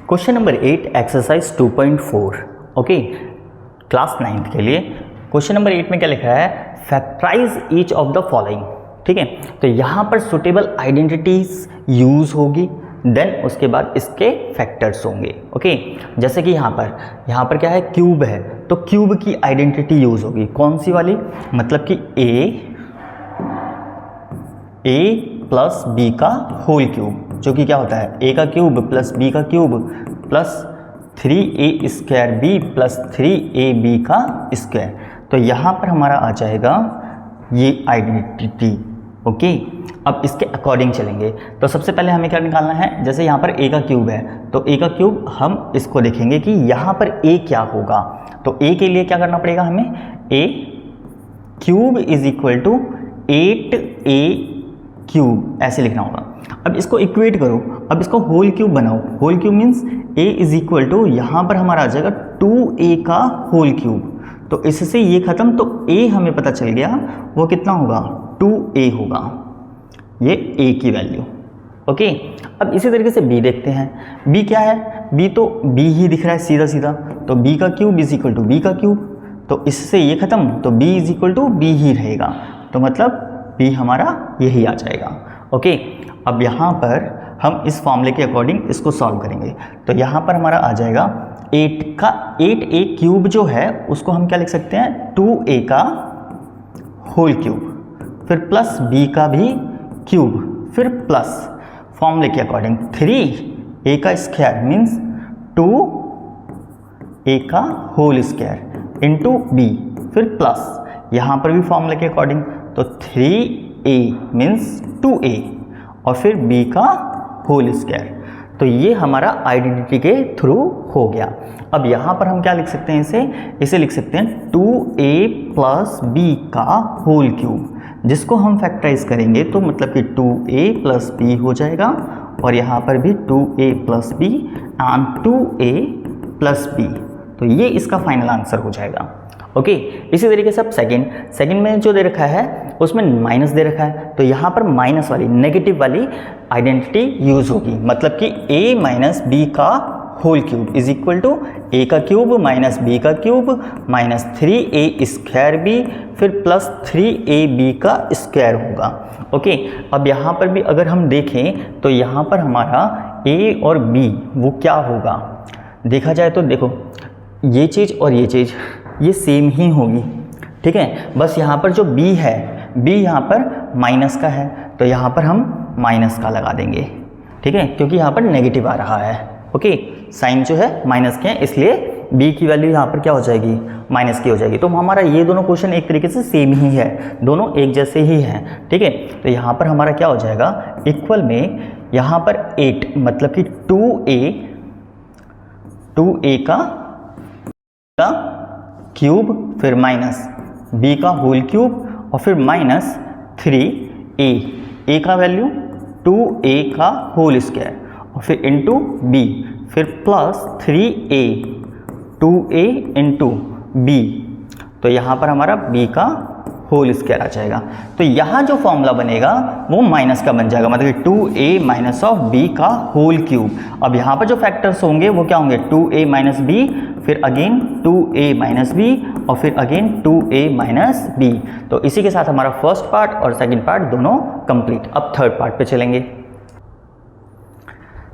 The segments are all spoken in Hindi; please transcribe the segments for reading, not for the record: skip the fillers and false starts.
Question number 8 exercise 2.4 okay class 9th के लिए। क्वेश्चन नंबर 8 में क्या लिखा है, factorise each of the following. ठीक है, तो यहाँ पर सुटेबल आइडेंटिटीज यूज होगी, देन उसके बाद इसके फैक्टर्स होंगे। ओके, जैसे कि यहाँ पर क्या है, क्यूब है, तो क्यूब की आइडेंटिटी यूज होगी। कौन सी वाली, मतलब कि ए प्लस बी का होल क्यूब, जो कि क्या होता है, ए का क्यूब प्लस बी का cube plus 3a square B plus 3ab का स्क्वायर। तो यहाँ पर हमारा आ जाएगा ये आइडेंटिटी। ओके, अब इसके अकॉर्डिंग चलेंगे। तो सबसे पहले हमें क्या निकालना है, जैसे यहाँ पर a का क्यूब है, तो a का क्यूब हम इसको देखेंगे कि यहाँ पर a क्या होगा। तो a के लिए क्या करना पड़ेगा हमें, a cube is equal to 8a cube, ऐसे लिखना होगा। अब इसको इक्वेट करो, अब इसको होल क्यूब बनाओ। Whole cube means a is equal to, यहाँ पर हमारा आ जाएगा 2a का होल क्यूब। तो इससे ये खत्म, तो a हमें पता चल गया वो कितना होगा, 2a होगा, ये a की वैल्यू। ओके, अब इसी तरीके से b देखते हैं। b क्या है, b तो b ही दिख रहा है सीधा सीधा, तो b का cube is equal to b का क्यूब। तो इससे ये खत्म, तो b is equal to b ही रहेगा, तो मतलब b हमारा यही आ जाएगा। ओके, अब यहाँ पर हम इस फॉर्मूले के अकॉर्डिंग इसको सॉल्व करेंगे। तो यहाँ पर हमारा आ जाएगा 8a क्यूब जो है उसको हम क्या लिख सकते हैं, 2a का होल क्यूब, फिर प्लस b का भी क्यूब, फिर प्लस फॉर्मूले के अकॉर्डिंग 3a का स्क्वायर मीन्स 2a का होल स्क्वायर इंटू b, फिर प्लस यहाँ पर भी फॉर्मूले के अकॉर्डिंग, तो 3a मीन्स 2a और फिर b का होल स्क्वायर। तो ये हमारा आइडेंटिटी के थ्रू हो गया। अब यहाँ पर हम क्या लिख सकते हैं, इसे लिख सकते हैं 2a प्लस b का होल क्यूब, जिसको हम फैक्टराइज करेंगे तो मतलब कि 2a प्लस b हो जाएगा, और यहाँ पर भी 2a plus b and 2a plus b। तो ये इसका फाइनल आंसर हो जाएगा। ओके, इसी तरीके से अब सेकंड में जो दे रखा है उसमें माइनस दे रखा है, तो यहाँ पर माइनस वाली नेगेटिव वाली आइडेंटिटी यूज होगी, मतलब कि a माइनस बी का whole cube is equal to a का क्यूब माइनस b का cube minus 3a square b, फिर प्लस 3ab का स्क्वायर होगा। ओके, अब यहाँ पर भी अगर हम देखें तो यहाँ पर हमारा a और b वो क्या होगा, देखा जाए तो देखो ये चीज़ और ये चीज़ ये सेम ही होगी। ठीक है, बस यहाँ पर जो b है, b यहाँ पर माइनस का है, तो यहाँ पर हम माइनस का लगा देंगे। ठीक है, क्योंकि यहाँ पर नेगेटिव आ रहा है। ओके, साइन जो है माइनस के हैं, इसलिए b की वैल्यू यहाँ पर क्या हो जाएगी, माइनस की हो जाएगी। तो हमारा ये दोनों क्वेश्चन एक तरीके से सेम ही है, दोनों एक जैसे ही हैं। ठीक है, तो यहाँ पर हमारा क्या हो जाएगा, इक्वल में यहाँ पर 8 मतलब कि 2a का क्यूब, फिर माइनस b का होल क्यूब और फिर माइनस 3a का वैल्यू 2a का होल स्क्वायर और फिर इंटू b, फिर plus 3a 2a into b। तो यहाँ पर हमारा b का होल स्क्वायर आ जाएगा। तो यहाँ जो फॉर्मूला बनेगा वो माइनस का बन जाएगा, मतलब कि 2a माइनस ऑफ b का होल क्यूब। अब यहाँ पर जो फैक्टर्स होंगे वो क्या होंगे, 2a माइनस b, फिर अगेन 2a माइनस b और फिर अगेन 2a माइनस b। तो इसी के साथ हमारा फर्स्ट पार्ट और सेकंड पार्ट दोनों कंप्लीट। अब थर्ड पार्ट पे चलेंगे।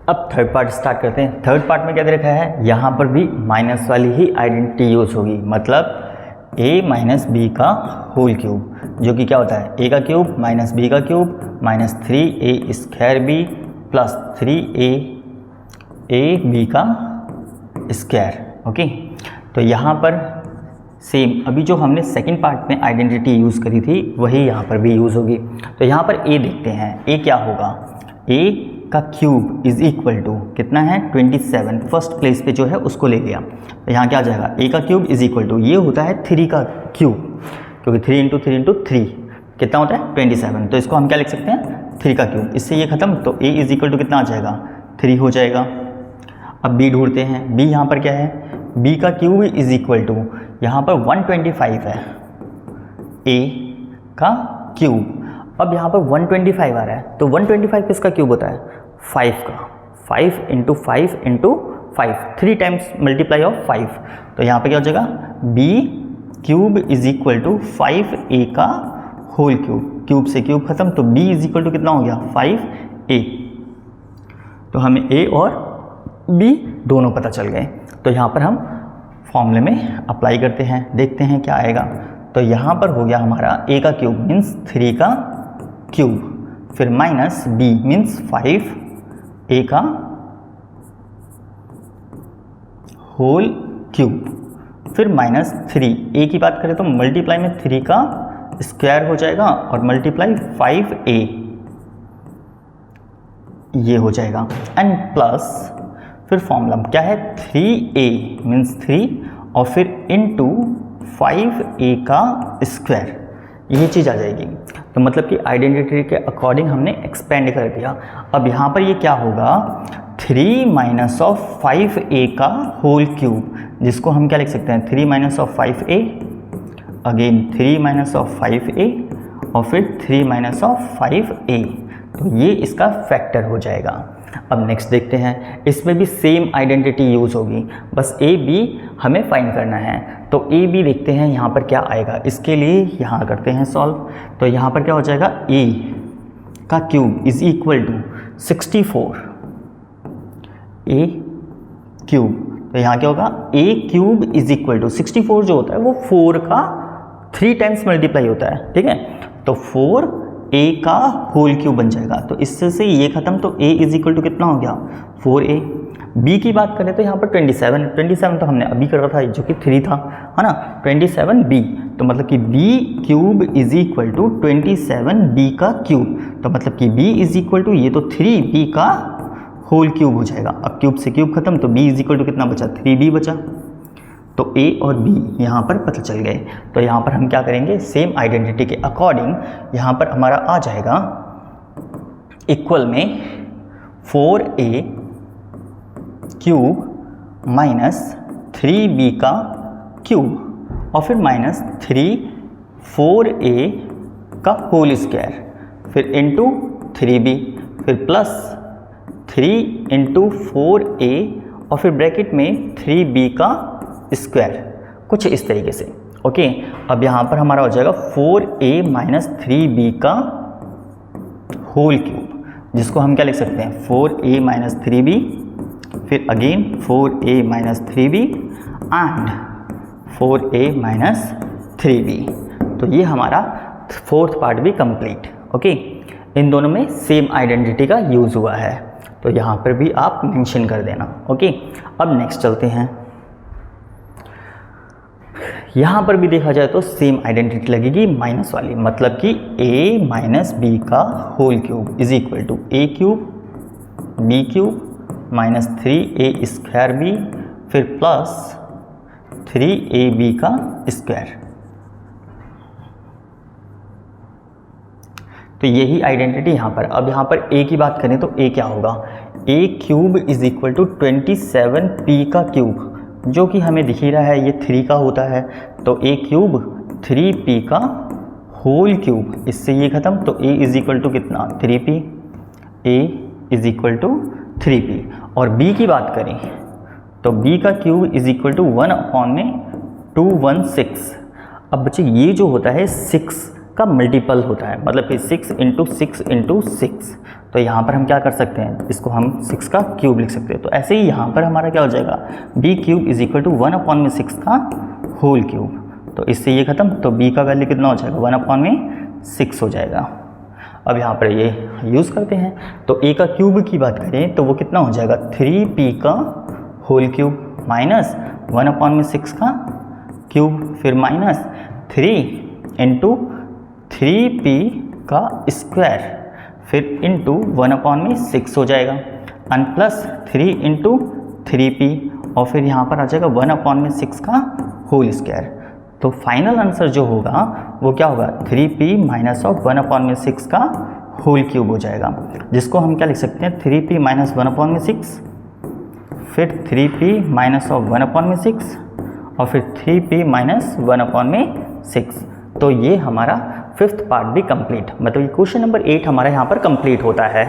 अब थर्ड पार्ट स्टार्ट करते हैं। थर्ड पार्ट में क्या दे रखा है, यहाँ पर भी माइनस वाली ही आइडेंटिटी यूज होगी, मतलब a माइनस बी का होल क्यूब, जो कि क्या होता है, a का क्यूब माइनस b का cube minus 3a square b plus 3ab का स्क्वायर। ओके, तो यहाँ पर सेम अभी जो हमने सेकंड पार्ट में आइडेंटिटी यूज़ करी थी वही यहाँ पर भी यूज़ होगी। तो यहाँ पर a देखते हैं, a क्या होगा, a का क्यूब इज इक्वल टू कितना है, 27, फर्स्ट प्लेस पे जो है उसको ले लिया। तो यहाँ क्या आ जाएगा, a का क्यूब इज इक्वल टू, ये होता है 3 का क्यूब, क्योंकि 3 इंटू 3 इंटू 3 कितना होता है, 27। तो इसको हम क्या लिख सकते हैं, 3 का क्यूब। इससे ये खत्म, तो a इज इक्वल टू कितना आ जाएगा, 3 हो जाएगा। अब b ढूंढते हैं, b यहाँ पर क्या है, b का क्यूब इज इक्वल टू, यहाँ पर 125 है a का क्यूब। अब यहाँ पर 125 आ रहा है, तो 125 किसका क्यूब होता है, 5 का, 5 into 5 into 5, 3 times multiply of 5, तो यहाँ पे क्या हो जाएगा b cube is equal to 5a का होल क्यूब, क्यूब से क्यूब खत्म, तो b इज इक्वल टू कितना हो गया 5a, तो हमें a और b दोनों पता चल गए। तो यहाँ पर हम फॉर्मूले में अप्लाई करते हैं, देखते हैं क्या आएगा। तो यहाँ पर हो गया हमारा a का क्यूब मीन्स 3 का क्यूब, फिर माइनस b मीन्स 5a का होल क्यूब, फिर माइनस 3, a की बात करें तो मल्टीप्लाई में 3 का स्क्वायर हो जाएगा और मल्टीप्लाई 5a ये हो जाएगा, एंड प्लस फिर फॉर्मूला क्या है 3a मीन्स 3 और फिर इनटू 5a का स्क्वायर, ये चीज़ आ जाएगी। तो मतलब कि आइडेंटिटी के अकॉर्डिंग हमने एक्सपेंड कर दिया। अब यहाँ पर ये क्या होगा 3 माइनस ऑफ 5a का होल क्यूब, जिसको हम क्या लिख सकते हैं 3 minus of 5a, again 3 minus of 5a और फिर 3 माइनस ऑफ 5a, तो ये इसका फैक्टर हो जाएगा। अब नेक्स्ट देखते हैं, इसमें भी सेम आइडेंटिटी यूज़ होगी, बस a b हमें फाइंड करना है। तो a b देखते हैं यहाँ पर क्या आएगा, इसके लिए यहाँ करते हैं सॉल्व। तो यहाँ पर क्या हो जाएगा a का cube is equal to 64 a cube, तो यहाँ क्या होगा a cube is equal to 64 जो होता है वो 4 का 3 टाइम्स मल्टीप्लाई होता है, ठीक है, तो 4a का होल क्यूब बन जाएगा। तो इससे से ये खत्म, तो a इज इक्वल टू कितना हो गया 4a। b की बात करें तो यहाँ पर 27 तो हमने अभी करा था जो कि 3 था, है ना, 27b, तो मतलब कि b cube is equal to 27b का क्यूब, तो मतलब कि b इज इक्वल टू ये तो 3b का होल क्यूब हो जाएगा। अब क्यूब से क्यूब खत्म, तो b इज इक्वल टू कितना बचा 3b बचा, तो a और b यहाँ पर पता चल गए। तो यहाँ पर हम क्या करेंगे सेम आइडेंटिटी के अकॉर्डिंग यहाँ पर हमारा आ जाएगा इक्वल में 4a क्यूब माइनस 3b का क्यूब और फिर माइनस 4a का होल स्क्वायर, फिर इंटू 3b, फिर प्लस 3 इंटू 4a और फिर ब्रैकेट में 3b का स्क्वायर, कुछ इस तरीके से। ओके, अब यहाँ पर हमारा हो जाएगा 4a माइनस 3b का होल क्यूब, जिसको हम क्या लिख सकते हैं 4a माइनस 3b, फिर again 4a minus 3b and 4a minus 3b। तो ये हमारा फोर्थ पार्ट भी कंप्लीट। ओके, इन दोनों में सेम आइडेंटिटी का यूज़ हुआ है, तो यहाँ पर भी आप मेंशन कर देना। ओके, अब नेक्स्ट चलते हैं। यहाँ पर भी देखा जाए तो सेम आइडेंटिटी लगेगी माइनस वाली, मतलब कि a माइनस बी का whole cube is equal to a cube b cube minus 3a square b, फिर प्लस 3ab का स्क्वायर। तो यही आइडेंटिटी यहाँ पर। अब यहाँ पर a की बात करें तो a क्या होगा, a cube is equal to 27p का क्यूब, जो कि हमें दिख ही रहा है ये 3 का होता है, तो a क्यूब 3p का होल क्यूब, इससे ये खत्म, तो a इज इक्वल टू कितना 3p, a is equal to 3p। और b की बात करें तो b का cube is equal to 1 upon में 216। अब बच्चे ये जो होता है 6 का मल्टीपल होता है, मतलब कि 6 इंटू 6 इंटू 6, तो यहाँ पर हम क्या कर सकते हैं, इसको हम 6 का क्यूब लिख सकते हैं। तो ऐसे ही यहाँ पर हमारा क्या हो जाएगा b cube is equal to 1 upon में 6 का होल क्यूब, तो इससे ये खत्म, तो b का वैल्यू कितना हो जाएगा 1 अपॉन में 6 हो जाएगा। अब यहाँ पर ये यूज़ करते हैं, तो a का क्यूब की बात करें तो वो कितना हो जाएगा 3p का होल क्यूब माइनस 1 अपॉन में 6 का क्यूब, फिर माइनस 3 इंटू 3p का स्क्वायर, फिर इंटू 1 अपॉन में 6 हो जाएगा, एंड प्लस 3 इंटू 3p और फिर यहाँ पर आ जाएगा 1 अपॉन में 6 का होल स्क्वायर। तो फाइनल आंसर जो होगा वो क्या होगा 3p माइनस ऑफ 1 अपॉन में 6 का होल क्यूब हो जाएगा, जिसको हम क्या लिख सकते हैं 3p माइनस 1 अपॉन में 6, फिर 3p माइनस ऑफ 1 अपॉन में 6 और फिर 3p माइनस 1 अपॉन में 6। तो ये हमारा फिफ्थ पार्ट भी कंप्लीट, मतलब क्वेश्चन नंबर 8 हमारा यहाँ पर कंप्लीट होता है।